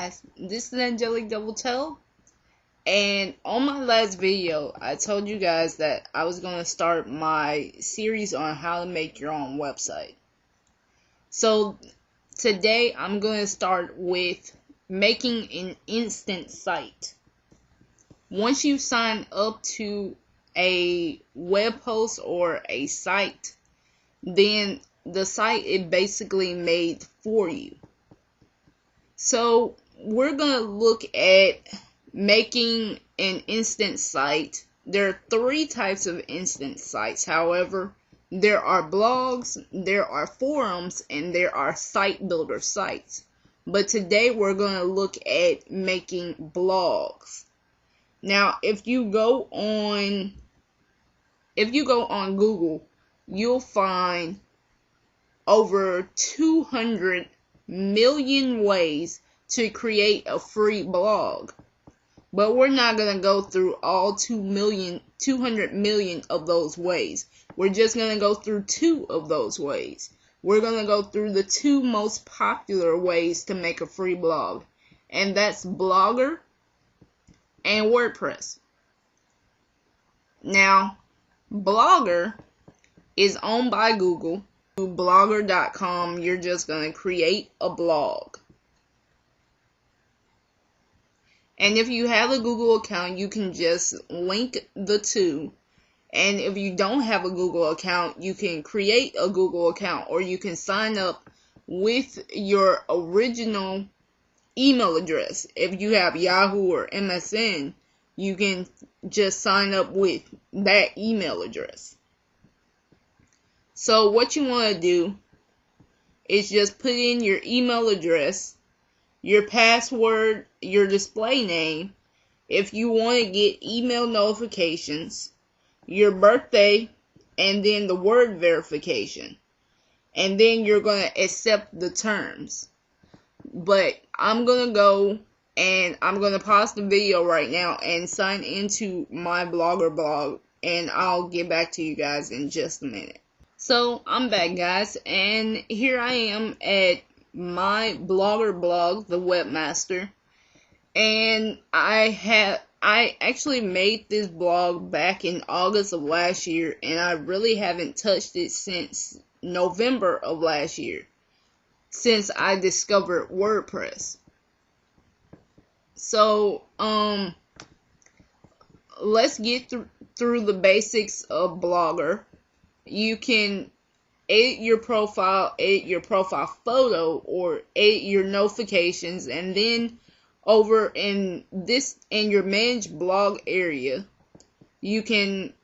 guys, this is Angelic Double Toe, and on my last video I told you guys that I was going to start my series on how to make your own website. So today I'm going to start with making an instant site. Once you sign up to a web host or a site, then the site is basically made for you. So we're going to look at making an instant site. There are 3 types of instant sites. However, there are blogs, there are forums, and there are site builder sites. But today we're going to look at making blogs. Now, if you go on Google, you'll find over 200 million ways to create a free blog. But we're not going to go through all 200 million of those ways. We're just going to go through 2 of those ways. We're going to go through the 2 most popular ways to make a free blog. And that's Blogger and WordPress. Now, Blogger is owned by Google. Blogger.com, you're just going to create a blog. And if you have a Google account, you can just link the 2. And if you don't have a Google account, you can create a Google account, or you can sign up with your original email address. If you have Yahoo or MSN, you can just sign up with that email address. So what you want to do is just put in your email address, your password, your display name, if you want to get email notifications, your birthday, and then the word verification. And then you're going to accept the terms. But I'm going to go and I'm going to pause the video right now and sign into my Blogger blog, and I'll get back to you guys in just a minute. So I'm back, guys, and here I am at my Blogger blog, the webmaster, and I actually made this blog back in August of last year, and I really haven't touched it since November of last year, since I discovered WordPress. So let's get through the basics of Blogger. You can edit your profile photo, or edit your notifications, and then over in your manage blog area, you can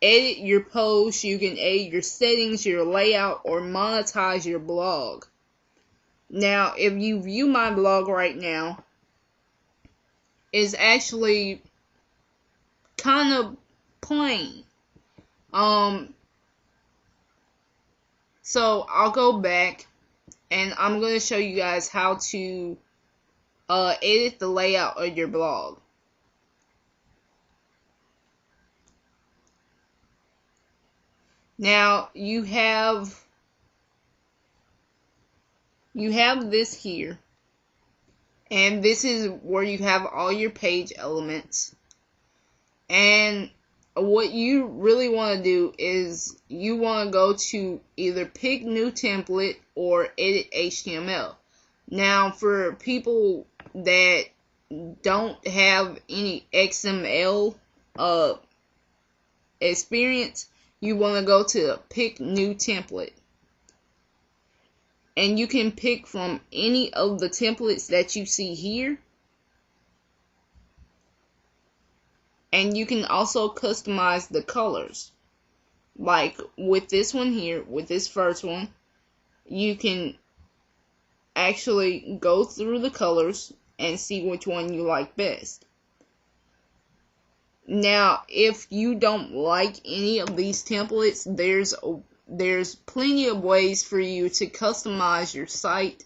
edit your posts, you can edit your settings, your layout, or monetize your blog. Now, if you view my blog right now, it's actually kind of plain. So I'll go back and I'm going to show you guys how to edit the layout of your blog. Now you have this here, and this is where you have all your page elements. And what you really want to do is you want to go to either pick new template or edit HTML. Now, for people that don't have any XML experience, you want to go to pick new template. And you can pick from any of the templates that you see here. And you can also customize the colors. Like with this one here, with this first one, you can actually go through the colors and see which one you like best. Now, if you don't like any of these templates, there's plenty of ways for you to customize your site,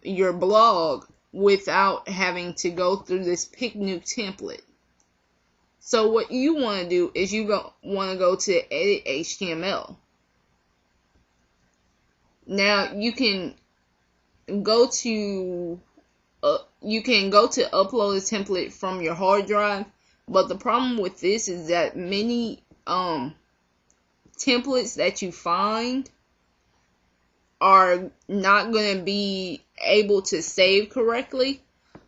your blog, without having to go through this pick new template. So what you want to do is you want to go to edit HTML. Now you can go to you can go to upload a template from your hard drive, but the problem with this is that many templates that you find are not going to be able to save correctly.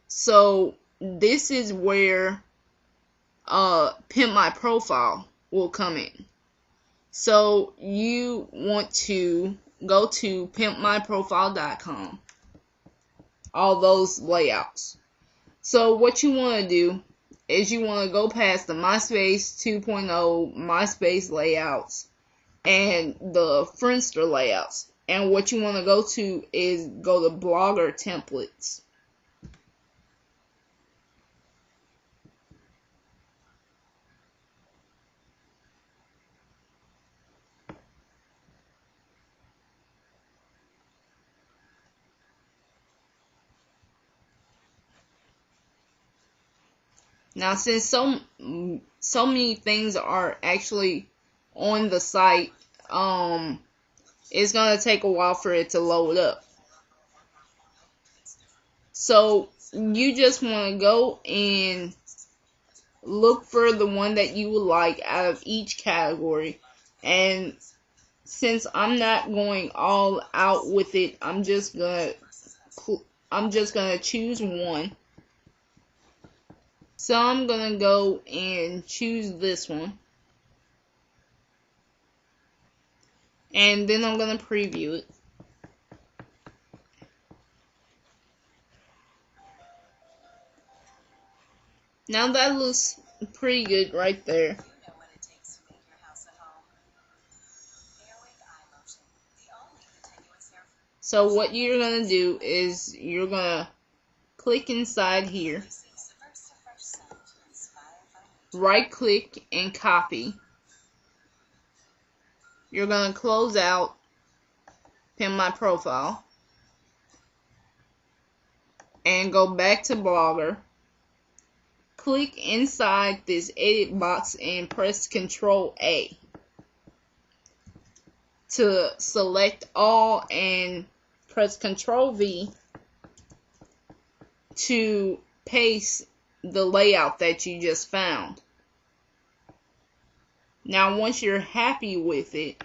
So this is where Pimp My Profile will come in. So you want to go to pimpmyprofile.com, all those layouts. So what you want to do is you want to go past the MySpace 2.0 MySpace layouts and the Friendster layouts. And what you want to go to is go to Blogger templates. Now, since so many things are actually on the site, it's gonna take a while for it to load up. So you just want to go and look for the one that you would like out of each category. And since I'm not going all out with it, I'm just gonna choose one. So I'm gonna go and choose this one, and then I'm gonna preview it. Now that looks pretty good right there. So what you're gonna do is you're gonna click inside here, right click and copy. You're gonna close out Pin My Profile and go back to Blogger. Click inside this edit box and press Ctrl A to select all, and press Ctrl V to paste the layout that you just found. Now once you're happy with it,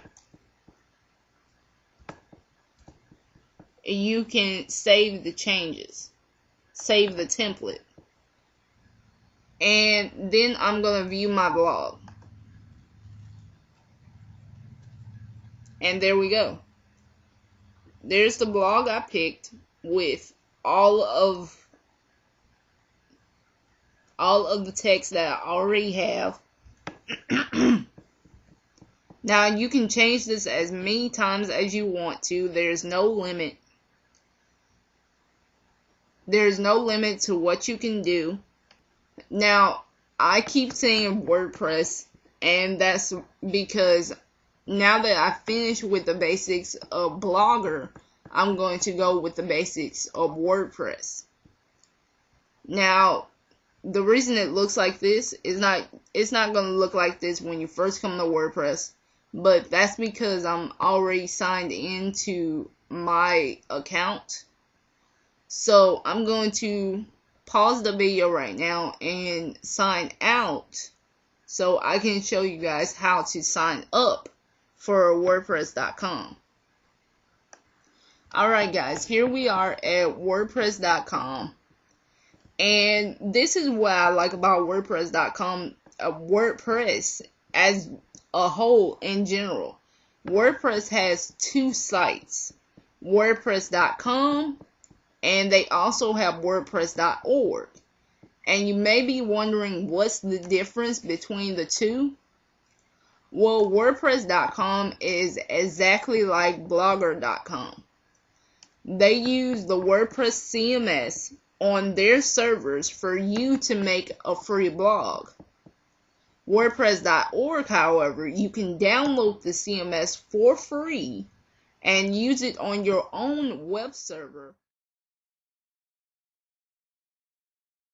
you can save the changes, save the template. And then I'm going to view my blog. And there we go. There's the blog I picked with all of the text that I already have. Now you can change this as many times as you want to. There's no limit. There's no limit to what you can do. Now, I keep saying WordPress, and that's because now that I finished with the basics of Blogger, I'm going to go with the basics of WordPress. Now, the reason it looks like this is it's not going to look like this when you first come to WordPress, but that's because I'm already signed into my account. So I'm going to pause the video right now and sign out so I can show you guys how to sign up for WordPress.com. Alright guys, here we are at WordPress.com, and this is what I like about WordPress.com, WordPress as a whole in general. WordPress has two sites, WordPress.com, and they also have WordPress.org. And you may be wondering what's the difference between the two. Well, WordPress.com is exactly like Blogger.com. They use the WordPress CMS on their servers for you to make a free blog. WordPress.org, however, you can download the CMS for free and use it on your own web server.